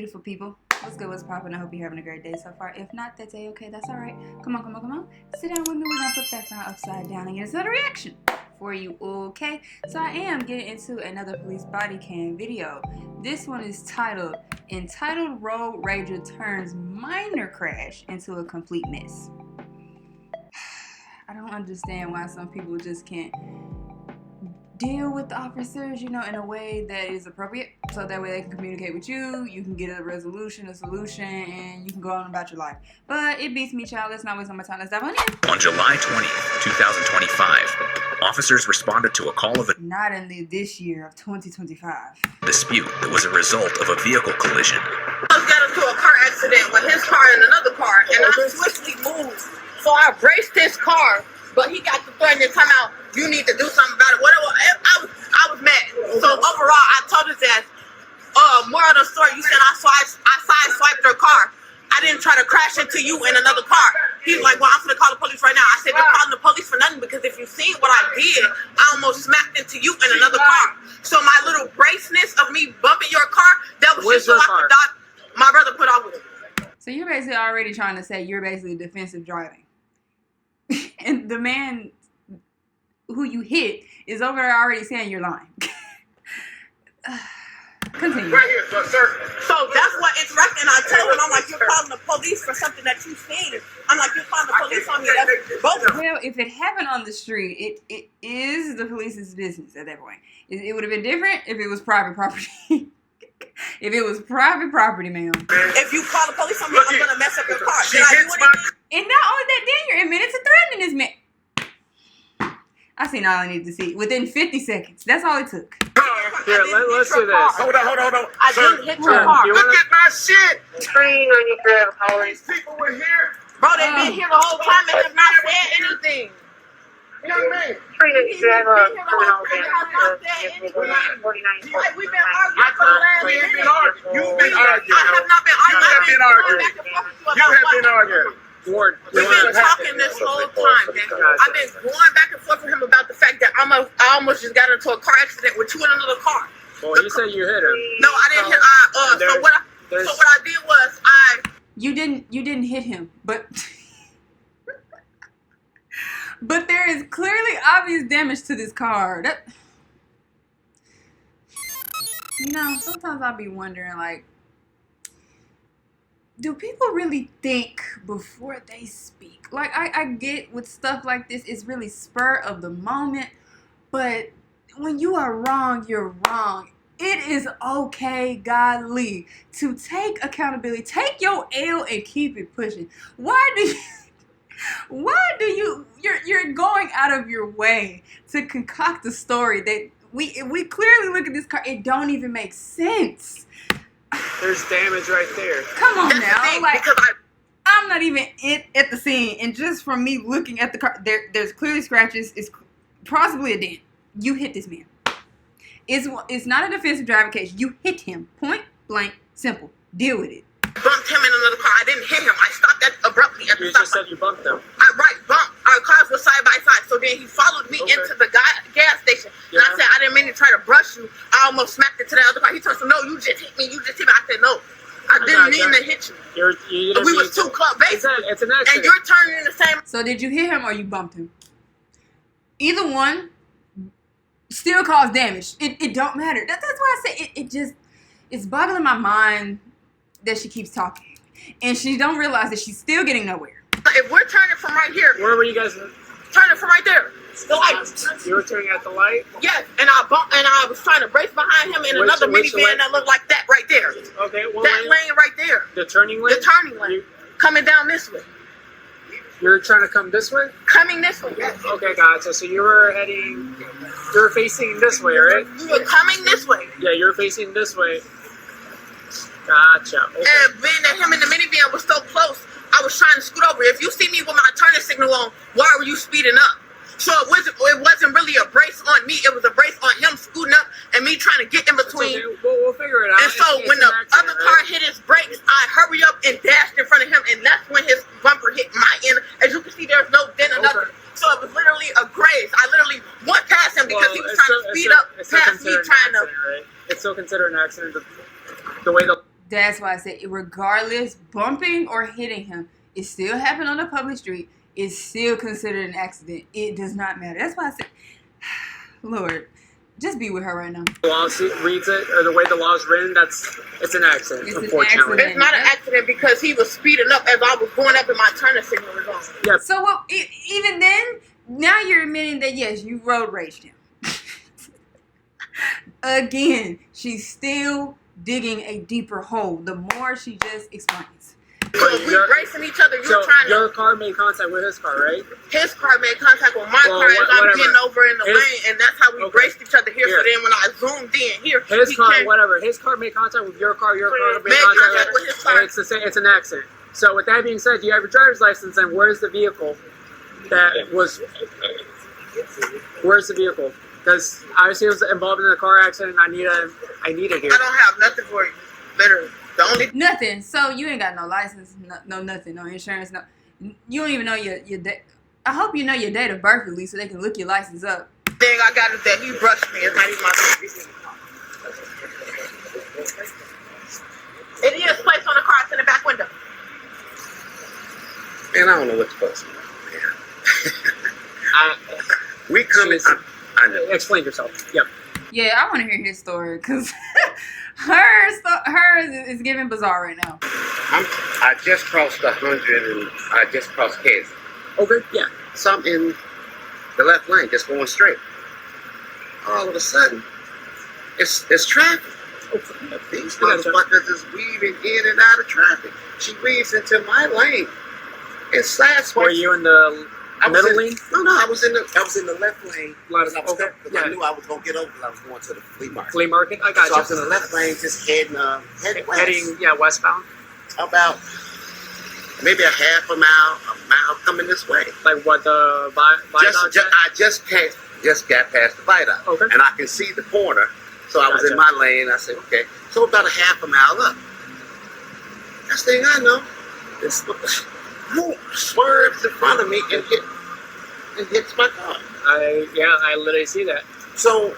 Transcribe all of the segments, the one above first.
beautiful people. What's good, what's poppin'? I hope you're having a great day so far. If not, that's a-okay, that's alright. Come on. Sit down with me, we're gonna flip that frown upside down and get another reaction for you, okay? So I am getting into another police body cam video. This one is titled, Entitled Road Rager Turns Minor Crash into a Complete Mess. I don't understand why some people just can't deal with the officers, you know, in a way that is appropriate, so that way they can communicate with you, you can get a resolution, a solution, and you can go on about your life. But it beats me, child. Let's not waste my time. Let's dive on in. On July 20th, 2025, officers responded to a call of a not in this year of 2025 dispute that was a result of a vehicle collision. I got into a car accident with his car and another car, and I swiftly moved. So I braced his car, but he got to threatening to come out. You need to do something about it. Whatever. I was mad. So overall, I told his ass, moral of the story, you said I sideswiped your car. I didn't try to crash into you in another car. He's like, well, I'm going to call the police right now. I said, you're calling the police for nothing, because if you seen what I did, I almost smacked into you in another car. So my little braceness of me bumping your car, that was just so I could dodge. My brother put off with it. So you're basically already trying to say you're basically defensive driving. And the man who you hit is over there already saying you're lying. Continue. Right here, sir. So that's what interrupted, and I told him, I'm like, you're calling the police for something that you seen. I'm like, you're calling the police on me. That's both. Well, if it happened on the street, it is the police's business at that point. It would have been different if it was private property. If it was private property, ma'am. If you call the police on me, I'm going to mess up your car. Did I do anything? And not only that, then you're admitted to threatening this man. I seen all I needed to see. Within 50 seconds. That's all it took. Here, let's do this. Hold on. I didn't hit your car. Look at my shit. These People were here. Bro, they been here the whole time and have not said anything. Young man. We've been arguing for the last You've been minute. arguing. You've been arguing. I have not been arguing. You have been arguing. You You have been arguing. Ward, We've been talking this whole time, man. I've been going back and forth with him about the fact that I almost just got into a car accident with you in another car. well, you said you hit him. No, I didn't hit. So what I did was You didn't hit him, but but there is clearly obvious damage to this car. You know, sometimes I'll be wondering, like, do people really think before they speak? Like, I get with stuff like this, it's really spur of the moment, but when you are wrong, you're wrong. It is okay, godly, to take accountability. Take your L and keep it pushing. You're going out of your way to concoct a story that we clearly look at this car, it don't even make sense. There's damage right there. Come on now, like, because I'm not even at the scene, and just from me looking at the car, there's clearly scratches. It's possibly a dent. You hit this man. It's not a defensive driving case. You hit him. Point blank, simple. Deal with it. bumped him in another car. I didn't hit him. I stopped that abruptly at the You stop just said you bumped him. bumped. Our cars were side by side. So then he followed me into the gas station. Yeah. And I said, I didn't mean to try to brush you. I almost smacked into the other car. He told me, no, you just hit me. I said, no. I didn't mean to hit you. We was too close, basically. It's an accident. And you're turning in the same. So did you hit him or you bumped him? Either one still caused damage. It don't matter. That's why I say it's boggling my mind that she keeps talking. And she don't realize that she's still getting nowhere. If we're turning from right here, Where were you guys? turning from right there. The light. You were turning at the light? Yes, and I was trying to brace behind him in another which minivan lane? that looked like that right there. Okay, what That lane? lane right there. The turning lane? The turning lane. Coming down this way. You're trying to come this way? Coming this way, yes. Okay, gotcha. So you were facing this way, right? You were coming this way. Yeah, you're facing this way. Gotcha. Okay. And being that him in the minivan was so close, I was trying to scoot over. If you see me with my turning signal on, why were you speeding up? So it wasn't really a brace on me. It was a brace on him scooting up and me trying to get in between. Okay. We'll figure it out. And so when the other car hit his brakes, I hurried up and dashed in front of him, and that's when his bumper hit my end. As you can see, there's no dent or nothing. So it was literally a graze. I literally went past him because he was trying to speed up past me trying to. Right? It's still considered an accident. The way the That's why I said, regardless, bumping or hitting him, it still happened on a public street. It's still considered an accident. It does not matter. That's why I said, Lord, just be with her right now. The law reads it, or the way the law is written, it's an accident, It's an unfortunately. accident. It's not an accident because he was speeding up as I was going up and my turning signal was on. Yeah. So what? Even then, now you're admitting that yes, you road raged him. Again, she's still digging a deeper hole. The more she just explains. So if we racing each other, So trying your to. car made contact with his car, right? His car made contact with my car as I'm whatever. getting over in the lane, and that's how we Okay. raced each other here. Here. So then when I zoomed in here, His he car, came- whatever. His car made contact with your car. Your car made Made contact contact with his car. and it's the same. It's an accident. So with that being said, do you have your driver's license? And where's the vehicle that was? Where's the vehicle? Because obviously it was involved in a car accident. I need it here. I don't have nothing for you. Literally, the only Nothing. So you ain't got no license, no nothing, no insurance, no. You don't even know your I hope you know your date of birth at least, so they can look your license up. thing I got is that he brushed me. It's not even my business. It is placed on the car. It's in the back window. Man, I don't know what the fuck's going on. We coming. I know. Explain yourself. Yep. Yeah, I want to hear his story because hers is giving bizarre right now. I just crossed 100 and I just crossed Kansas. Okay. Yeah. So I'm in the left lane, just going straight. All of a sudden, it's traffic. These motherfuckers is weaving in and out of traffic. She weaves into my lane and sideswipes. Were you in the middle lane? No, I was in the left lane. Because Okay. I knew I was gonna get over because I was going to the flea market. Flea market. I got So I was you. in the left lane, just heading west. Heading westbound. About maybe a half a mile coming this way. Like what the viaduct? I just got past the viaduct, Okay. and I can see the corner. So I was Gotcha. in my lane. I said, okay. So about a half a mile up. Next thing I know, this whoop, swerves in front of me and hits my car. I literally see that. So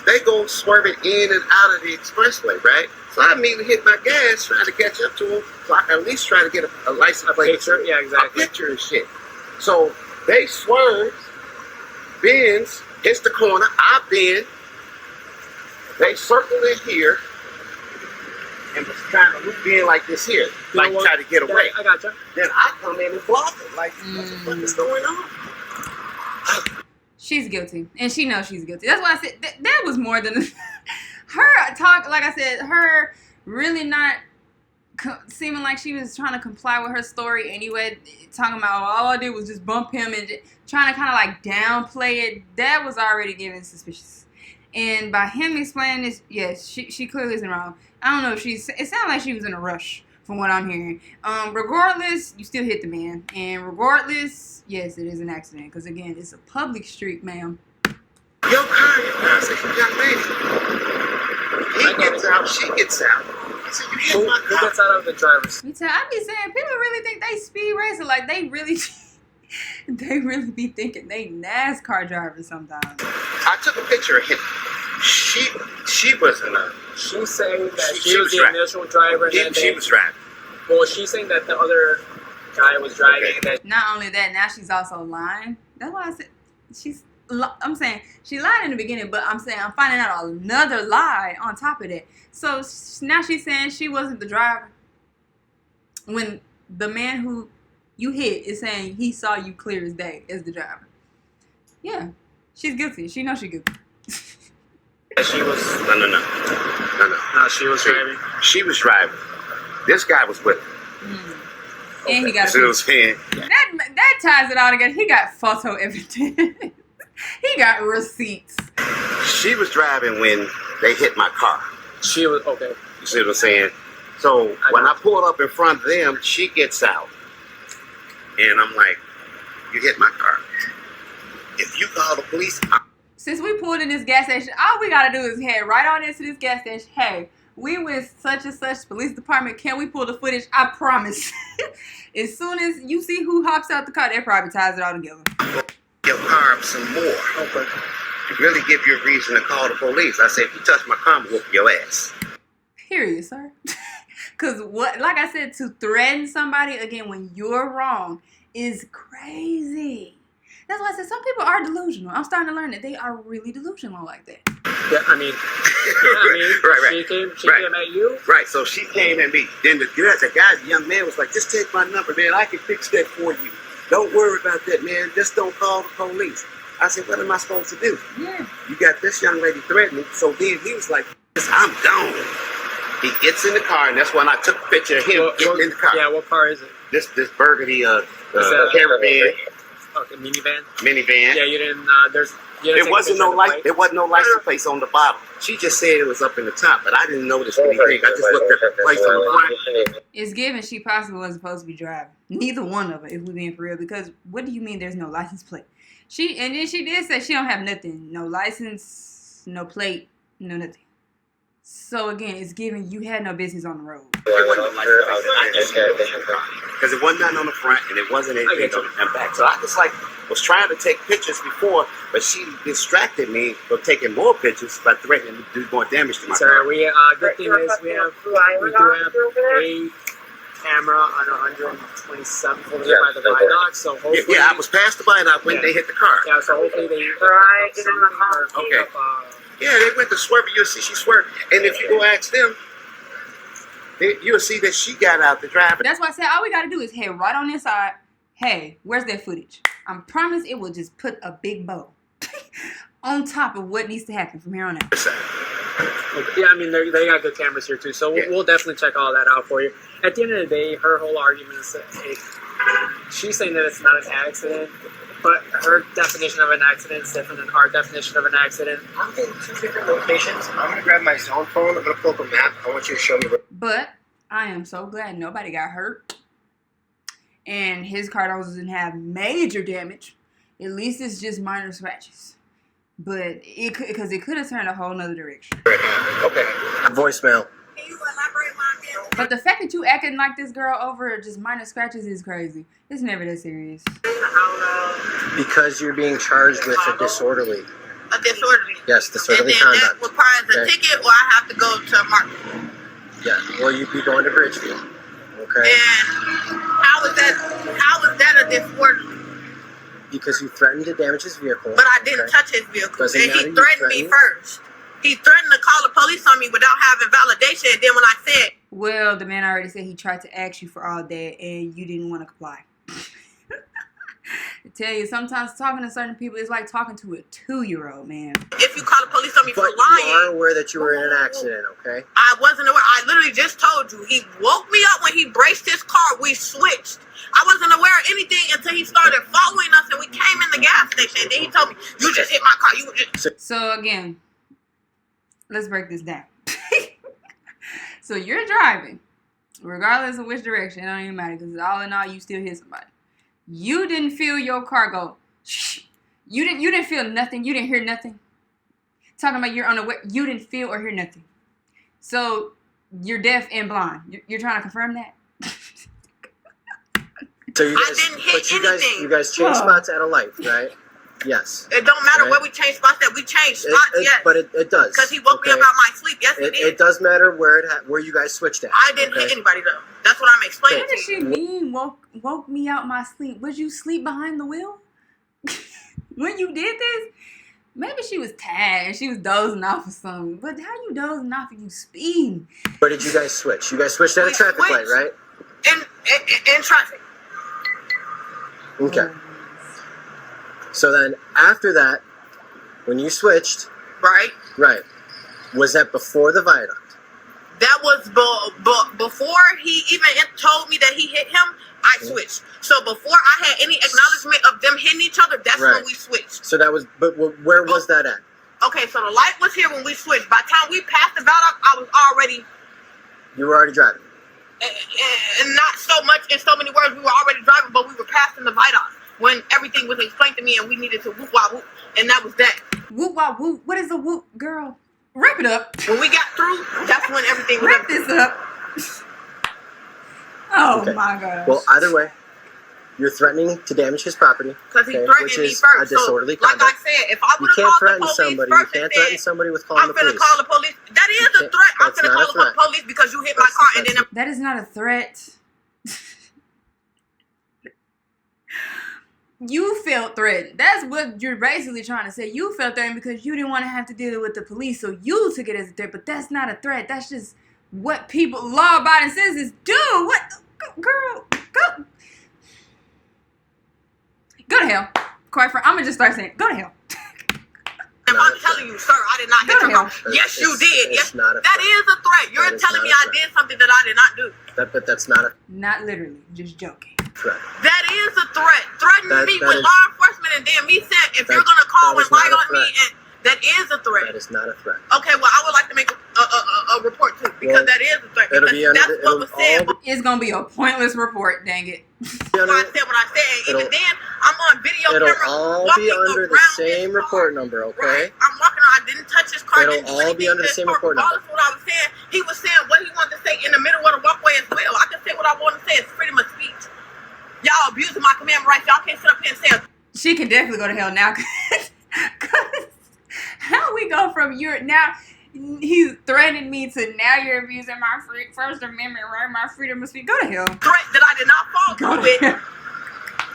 they go swerving in and out of the expressway, right? So I immediately hit my gas trying to catch up to them, so I can at least try to get a license plate. Picture. Yeah, exactly. A picture and shit. So they swerve, bends, hits the corner, I bend, they circle in here, and was trying to loop in like this here, You like know what? try to get away. I got you. Then I come in and block it, like, what the fuck is going on? She's guilty, and she knows she's guilty. That's why I said that was more than her talk. Like I said, her really not seeming like she was trying to comply with her story anyway. Talking about all I did was just bump him and trying to kind of like downplay it. That was already given suspicious. And by him explaining this, yes, she clearly isn't wrong. I don't know if it sounded like she was in a rush from what I'm hearing. Regardless, you still hit the man. And regardless, yes, it is an accident. Because again, it's a public street, ma'am. Your car, I said, young lady. He gets out, she gets out. I said, you hit Who my car. gets out of the driver's? I be saying, people really think they speed racing. Like, they really be thinking they NASCAR drivers sometimes. I took a picture of him. She wasn't a. She's saying that She she was was the driving. initial driver. And then She was driving. Well, she's saying that the other guy was driving. Okay. And that Not only that, now she's also lying. That's why I said I'm saying she lied in the beginning, but I'm saying I'm finding out another lie on top of that. So now she's saying she wasn't the driver when the man who you hit is saying he saw you clear as day as the driver. Yeah, she's guilty. She knows she's guilty. she was. No. No, she was driving. She was driving. This guy was with her. And he got See what I'm saying? that ties it all together. He got photo evidence. He got receipts. She was driving when they hit my car. She was okay. You see what I'm saying? So when I pulled up in front of them, she gets out. And I'm like, you hit my car. If you call the police, Since we pulled in this gas station, all we gotta do is head right on into this gas station. Hey, we with such and such police department. Can we pull the footage? I promise. As soon as you see who hops out the car, that probably ties it all together. your car up some more. Okay. To really give you a reason to call the police. I say, if you touch my car, I'm whooping your ass. Period, sir. Because like I said, to threaten somebody, again, when you're wrong is crazy. That's why I said some people are delusional. I'm starting to learn that they are really delusional like that. Yeah, I mean, Right. She came at you. Right, so she came at me. Then the young man was like, just take my number, man. I can fix that for you. Don't worry about that, man. Just don't call the police. I said, what am I supposed to do? Yeah. You got this young lady threatening. So then he was like, I'm gone. He gets in the car, and that's when I took a picture of him getting in the car. Yeah, what car is it? This burgundy Caravan. Okay, minivan. Minivan. Yeah, you didn't. There wasn't no license plates on the bottom. She just said it was up in the top, but I didn't notice anything. I just looked at the place on the front. It's given she possibly wasn't supposed to be driving. Neither one of them, if we're being for real. Because what do you mean there's no license plate? And then she did say she don't have nothing. No license, no plate, no nothing. So again, it's given you had no business on the road. It wasn't no license plate. Because it wasn't nothing on the front and it wasn't anything on the back. So I just was trying to take pictures before, but she distracted me from taking more pictures by threatening to do more damage to my car. Good thing is we do have a camera on 127th over there by the viaduct, so hopefully... Yeah, I was past the viaduct when they hit the car. Yeah, so hopefully they... Okay. Yeah, they went to swerve. You'll see she swerved. And if you go ask them, you'll see that she got out the driver. That's why I said all we got to do is head right on inside. Hey, where's that footage? I promise it will just put a big bow on top of what needs to happen from here on out. Yeah, I mean, they got good cameras here too, so we'll definitely check all that out for you. At the end of the day, her whole argument is that she's saying that it's not an accident, but her definition of an accident is different than our definition of an accident. I'm getting two different locations. I'm going to grab my zone phone. I'm going to pull up a map. I want you to show me where. But I am so glad nobody got hurt. And his car doesn't have major damage. At least it's just minor scratches. But it could have turned a whole nother direction. Okay. Voicemail. Can you elaborate on this? But the fact that you acting like this girl over just minor scratches is crazy. It's never that serious. Because you're being charged with a disorderly. A disorderly. Yes, disorderly and then conduct. that requires a ticket, or I have to go to market. Yeah. Well, you'd be going to Bridgefield. Okay. And how is that a disorderly? Because you threatened to damage his vehicle. But I didn't touch his vehicle. Doesn't And matter, he you threatened me first. He threatened to call the police on me without having validation. And then when I said, Well, the man already said he tried to ask you for all that and you didn't want to comply. I tell you, sometimes talking to certain people is like talking to a 2-year-old, man. if you call the police on me for But lying, you are aware that you were in an accident, okay? I wasn't aware. I literally just told you. He woke me up when he braced his car. We switched. I wasn't aware of anything until he started following us and we came in the gas station. And then he told me, you just hit my car. You just... So again, let's break this down. So you're driving, regardless of which direction, it don't even matter because all in all, you still hit somebody. You didn't feel your car go. Shh. You didn't feel nothing. You didn't hear nothing. Talking about you're unaware. You didn't feel or hear nothing. So you're deaf and blind. You're trying to confirm that? So you I guys, didn't hit but anything. you guys changed spots at a light, right? Yes. It don't matter Right. where we change spots at. We change spots, yes. But it does. Because he woke me up out my sleep. Yes, he did. It does matter where you guys switched at. I didn't hit anybody, though. That's what I'm explaining What to does you. she mean? Woke me out my sleep. Would you sleep behind the wheel when you did this? Maybe she was tired and she was dozing off or something. But how you dozing off if you speeding? Where did you guys switch? You guys switched at a We traffic light, switched. right? In traffic. Okay. So then after that, when you switched, Right? right, was that before the viaduct? That was before he even told me that he hit him. I switched. So before I had any acknowledgement of them hitting each other, that's Right. when we switched. So that was, but where was that at? Okay, so the light was here when we switched. By the time we passed the viaduct, I was already, You were already driving. and not so much in so many words, we were already driving, but we were passing the viaduct when everything was explained to me and we needed to whoop wah whoop, and that was that. Whoop wah whoop. What is a whoop, girl? Wrap it up. When we got through, that's when everything was Wrap this up. Oh Okay. my gosh. Well, either way, You're threatening to damage his property. Because he Okay, threatened which me is first. a disorderly so, like conduct. I said, if I You would have can't called the threaten police somebody. You first can't and threaten said, somebody with calling I'm the finna police. call the police. That is a can't- threat. I'm that's finna not a call the threat. police because you hit my That's- car and that's- then That is not a threat. You felt threatened. That's what you're basically trying to say. You felt threatened because you didn't want to have to deal with the police, so you took it as a threat. But that's not a threat. That's just what people, law-abiding citizens, do. What, girl? Go to hell. Quite frankly, I'm gonna just start saying, go to hell. And I'm telling you, sir, I did not hit your car. Yes, you did. Yes, It's not a that threat. is a threat. You're That is telling not me a I threat. did something that I did not do. But that's not a Not literally, just joking. threat. That is a threat. Threatening me That with is- law enforcement and then me saying, if that- you're gonna call that is and lie not a on me, threat. and that is a threat. That is not a threat. Okay, well, I would like to make a report too, because Well, that is a threat. it'll Because be under that's the- what was it'll said. all It's gonna be a pointless report, dang it. That's why I said what I said. Even it'll- then, I'm on video It'll camera. all walking be under the around same his report car. number, okay? Right. I'm walking on. I didn't touch his car. It'll didn't do all be anything under the to his same car. report number. Regardless of what I was saying, he was saying what he wanted to say in the middle of the walkway as well. I can say what I want to say. It's freedom of speech. Y'all abusing my command rights. Y'all can't sit up here and say. She can definitely go to hell now. Cause how we go from you're now he's threatening me to now you're abusing my First Amendment right, my freedom of speech. Go to hell. Threat that I did not fall Go through to with. hell.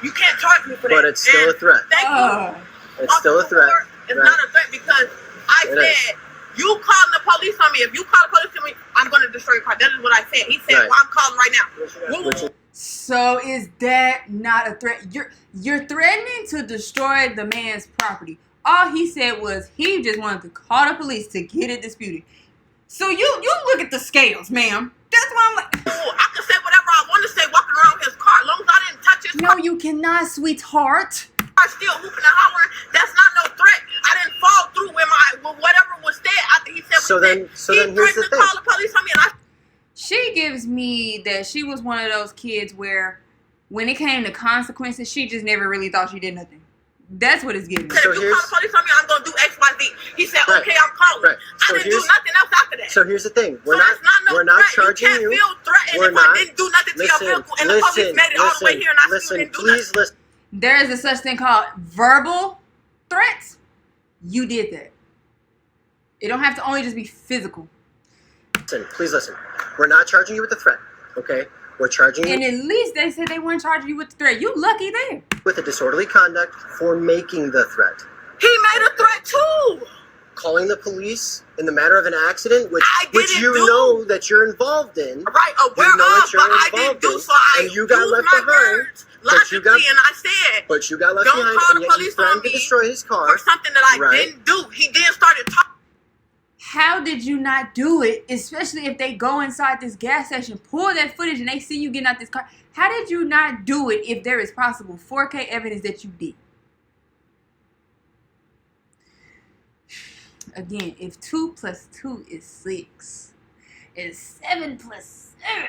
You can't charge me for that. But it's still a And threat. Thank you. It's still a threat. It's Right. not a threat because I It is. said, you calling the police on me. If you call the police on me, I'm going to destroy your car. That is what I said. He said, Right. well, I'm calling right now. Which is- So is that not a threat? You're threatening to destroy the man's property. All he said was he just wanted to call the police to get it disputed. So you look at the scales, ma'am. That's why I'm like, I can say whatever I want to say walking around his car. As long as I didn't touch his no, car, you cannot, sweetheart. still hooping and hollering. That's not no threat. I didn't fall through with whatever was said after he said So what he then- said. so He then here's threatened the to thing. call the police on me, and I She gives me that she was one of those kids where when it came to consequences, she just never really thought she did nothing. That's what it's giving. said, So if you here's- call the police on me, I'm going to do X, Y, Z. He said, Right. okay, I'm calling. Right. I So didn't do here's- nothing else after that. So here's the thing. We're So not that's not no we're not threat. charging You can't you. feel threatened We're if I not- didn't do nothing to your vehicle and the police made it all the way here and I still didn't do nothing. please listen. There is a such thing called verbal threats. You did that. It don't have to only just be physical. Please listen. We're not charging you with a threat, okay? We're charging you And at least they said they weren't charging you with the threat. You lucky there. with a disorderly conduct for making the threat. He made a threat too. Calling the police in the matter of an accident, which I didn't you do. know that you're involved in. Right, aware You know what of, you're but I didn't involved do in, so. I and you got used left my behind, words but you logically, got- and I said, But you got left Don't behind call and the yet you police on threatened to me destroy his car. for something that I Right. didn't do. He then started talking. How did you not do it? Especially if they go inside this gas station, pull that footage, and they see you getting out this car. How did you not do it if there is possible 4K evidence that you did? Again, if 2 plus 2 is 6, and 7 plus 7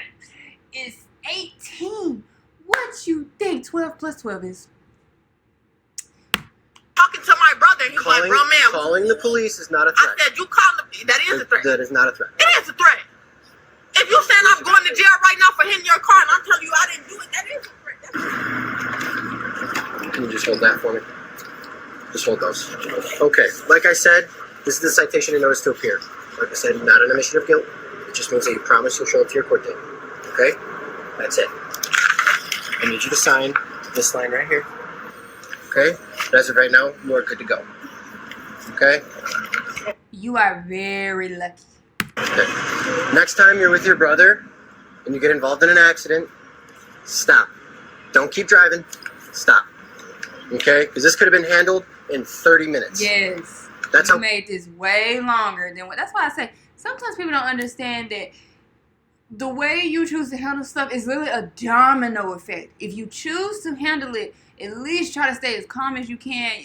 is 18, what you think 12 plus 12 is? Talking to my brother, he's like, bro, man. Calling the police is not a I threat. said, you call the. That is a threat. That is not a threat. It is a threat. If you saying I'm going to jail right now for hitting your car, and I'm telling you I didn't do it, that is a threat. Can you just hold that for me? Just hold those. Okay, like I said, this is the citation and notice to appear. Like I said, not an admission of guilt. It just means that you promise you'll show up to your court date. Okay? That's it. I need you to sign this line right here. Okay? But as of right now, you are good to go. Okay? You are very lucky. Okay. Next time you're with your brother and you get involved in an accident, stop. Don't keep driving. Stop. Okay? Because this could have been handled in 30 minutes. Yes. That's You how. made this way longer than what. That's why I say sometimes people don't understand that the way you choose to handle stuff is literally a domino effect. If you choose to handle it, at least try to stay as calm as you can.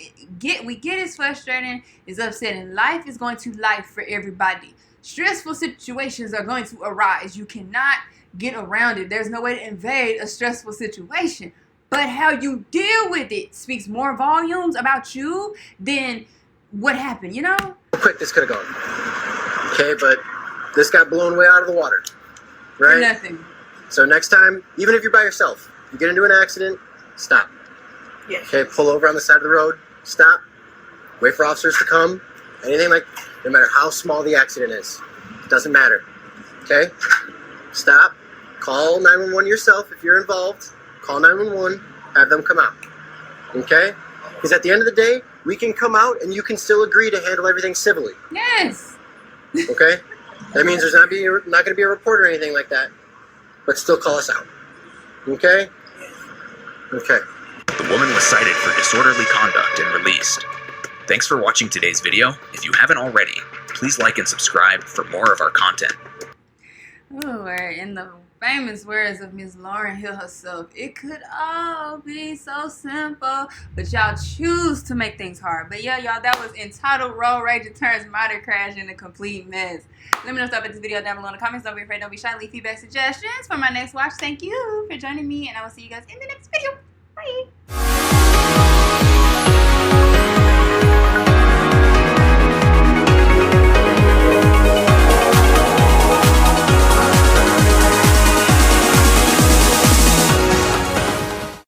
We get it's frustrating, it's upsetting. Life is going to life for everybody. Stressful situations are going to arise. You cannot get around it. There's no way to invade a stressful situation. But how you deal with it speaks more volumes about you than what happened, you know? How quick this could have gone. Okay, but this got blown way out of the water. For Right? nothing. So next time, even if you're by yourself, you get into an accident, Stop. Yes. Okay, pull over on the side of the road. Stop. Wait for officers to come. Anything like, no matter how small the accident is, it doesn't matter. Okay? Stop. Call 911 yourself if you're involved. Call 911. Have them come out. Okay? Because at the end of the day, we can come out and you can still agree to handle everything civilly. Yes. Okay? That means there's not going to be a report or anything like that. But still call us out. Okay? Okay. The woman was cited for disorderly conduct and released. Thanks for watching today's video. If you haven't already, please like and subscribe for more of our content. Ooh, or in the famous words of Miss Lauryn Hill herself, it could all be so simple, but y'all choose to make things hard. But yeah, y'all, that was entitled Road Rage Turns Motor Crash into Complete Mess. Let me know stuff at this video down below in the comments. Don't be afraid, don't be shy. Leave feedback, suggestions for my next watch. Thank you for joining me, and I will see you guys in the next video. Bye.